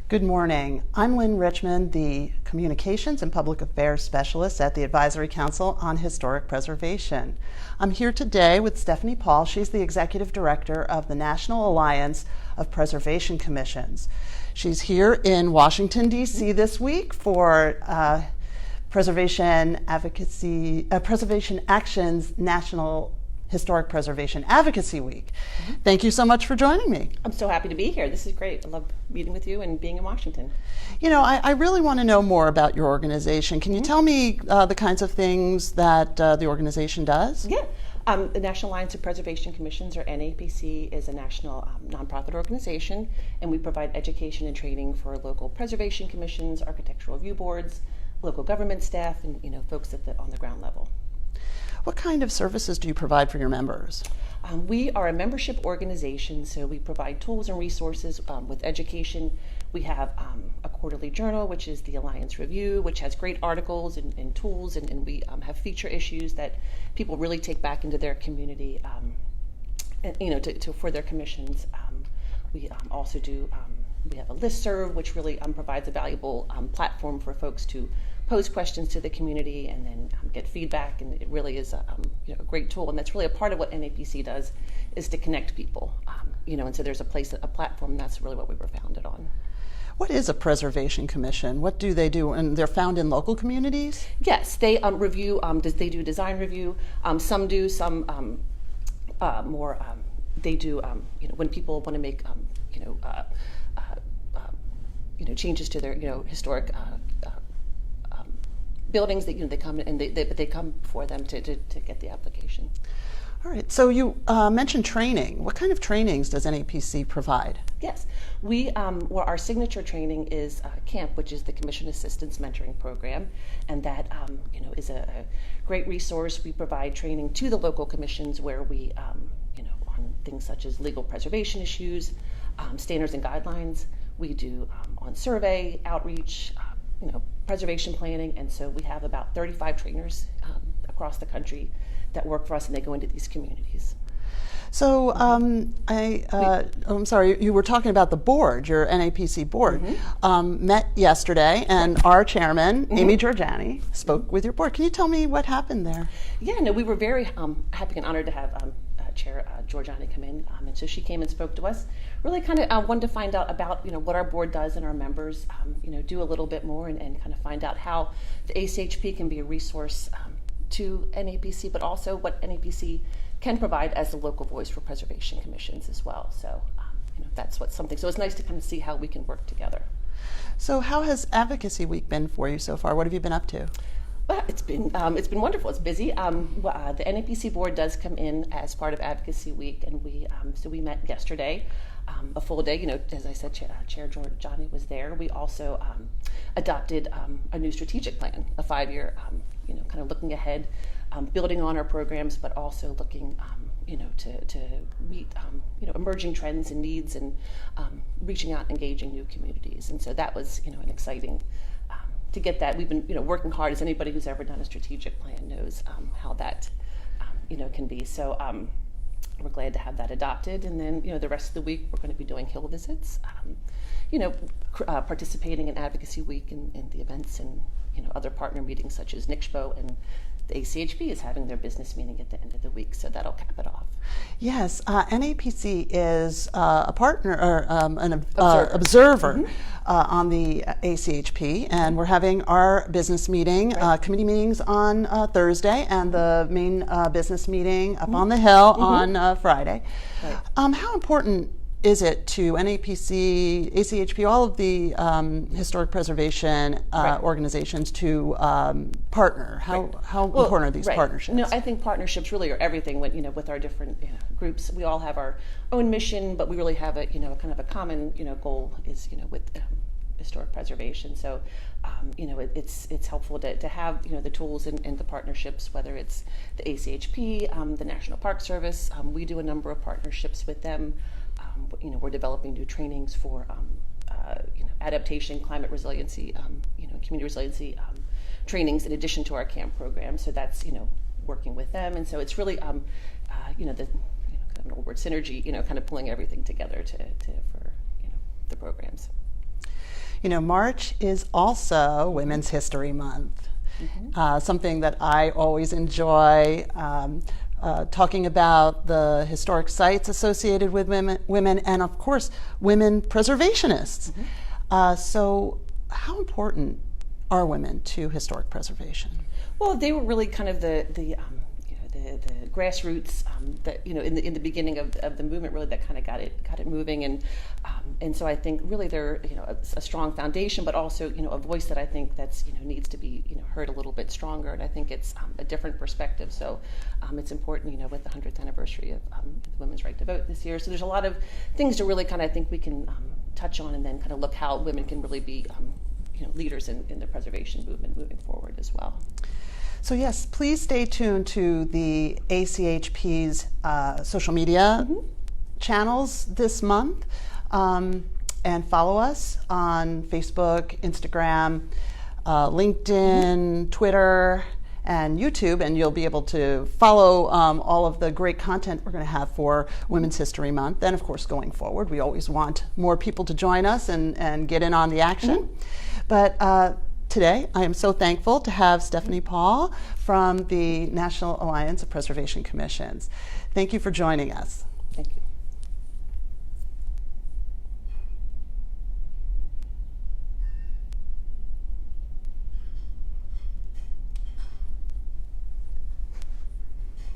Good morning. I'm Lynne Richmond, the Communications and Public Affairs Specialist at the Advisory Council on Historic Preservation. I'm here today with Stephanie Paul. She's the Executive Director of the National Alliance of Preservation Commissions. She's here in Washington, D.C. this week for Preservation Action's National Historic Preservation Advocacy Week. Thank you so much for joining me. I'm so happy to be here. This is great. I love meeting with you and being in Washington. You know, I really want to know more about your organization. Can you tell me the kinds of things that the organization does? Yeah. The National Alliance of Preservation Commissions, or NAPC, is a national nonprofit organization, and we provide education and training for local preservation commissions, architectural review boards, local government staff, and folks on the ground level. What kind of services do you provide for your members? We are a membership organization, so we provide tools and resources with education. We have a quarterly journal, which is the Alliance Review, which has great articles and tools, and we have feature issues that people really take back into their community, for their commissions. We also do. We have a listserv, which really provides a valuable platform for folks to pose questions to the community and then get feedback, and it really is a great tool, and that's really a part of what NAPC does, is to connect people, and so there's a platform, and that's really what we were founded on. What is a preservation commission? What do they do? And they're found in local communities? Yes, they review, they do design review, some do, some more, they do, when people want to make, changes to their, historic buildings, that they come and they come before them to get the application. All right. So you mentioned training. What kind of trainings does NAPC provide? Yes, our signature training is CAMP, which is the Commission Assistance Mentoring Program, and that is a great resource. We provide training to the local commissions where we on things such as legal preservation issues, standards and guidelines. We do on survey, outreach, preservation planning, and so we have about 35 trainers across the country that work for us, and they go into these communities. So I'm sorry, you were talking about the board, your NAPC board, met yesterday, and our chairman, Amy Giorgiani, spoke with your board. Can you tell me what happened there? Yeah, no, we were very happy and honored to have Chair Giorgiani come in, and so she came and spoke to us. Really kind of wanted to find out about what our board does and our members, do a little bit more and kind of find out how the ACHP can be a resource to NAPC, but also what NAPC can provide as a local voice for preservation commissions as well. So that's something. So it's nice to kind of see how we can work together. So how has Advocacy Week been for you so far? What have you been up to? Well, it's been wonderful. It's busy. The NAPC board does come in as part of Advocacy Week, and we met yesterday, a full day. As I said, Chair Giorgiani was there. We also adopted a new strategic plan, a 5-year, kind of looking ahead, building on our programs, but also looking, to meet, emerging trends and needs, and reaching out, and engaging new communities. And so that was, an exciting. To get that, we've been working hard, as anybody who's ever done a strategic plan knows how that can be. So we're glad to have that adopted, and then the rest of the week we're going to be doing Hill visits, participating in Advocacy Week and the events and other partner meetings such as NICSHPO, and the ACHP is having their business meeting at the end of the week, so that'll cap it off. Yes, NAPC is a partner or an observer on the ACHP, and we're having our business meeting, committee meetings on Thursday, and the main business meeting up on the Hill on Friday. Right. How important is it to NAPC, ACHP, all of the historic preservation organizations to partner? How important are these partnerships? No, I think partnerships really are everything. With our different groups, we all have our own mission, but we really have a kind of a common goal is with historic preservation. So it's helpful to have the tools and the partnerships, whether it's the ACHP, the National Park Service. We do a number of partnerships with them. We're developing new trainings for adaptation, climate resiliency, community resiliency trainings in addition to our CAMP program. So that's working with them, and so it's really the kind of an old word, synergy. Kind of pulling everything together for the programs. You know, March is also Women's History Month. Something that I always enjoy, talking about the historic sites associated with women and of course, women preservationists. So how important are women to historic preservation? Well, they were really kind of the grassroots that in the beginning of the movement, really, that kind of got it moving, and so I think really they're a strong foundation, but also a voice that I think that's needs to be heard a little bit stronger, and I think it's a different perspective. So it's important with the 100th anniversary of the women's right to vote this year. So there's a lot of things to really kind of, I think, we can touch on, and then kind of look how women can really be leaders in the preservation movement moving forward as well. So yes, please stay tuned to the ACHP's social media channels this month, and follow us on Facebook, Instagram, LinkedIn, Twitter, and YouTube, and you'll be able to follow all of the great content we're going to have for Women's History Month. And of course, going forward, we always want more people to join us and get in on the action. But today, I am so thankful to have Stephanie Paul from the National Alliance of Preservation Commissions. Thank you for joining us.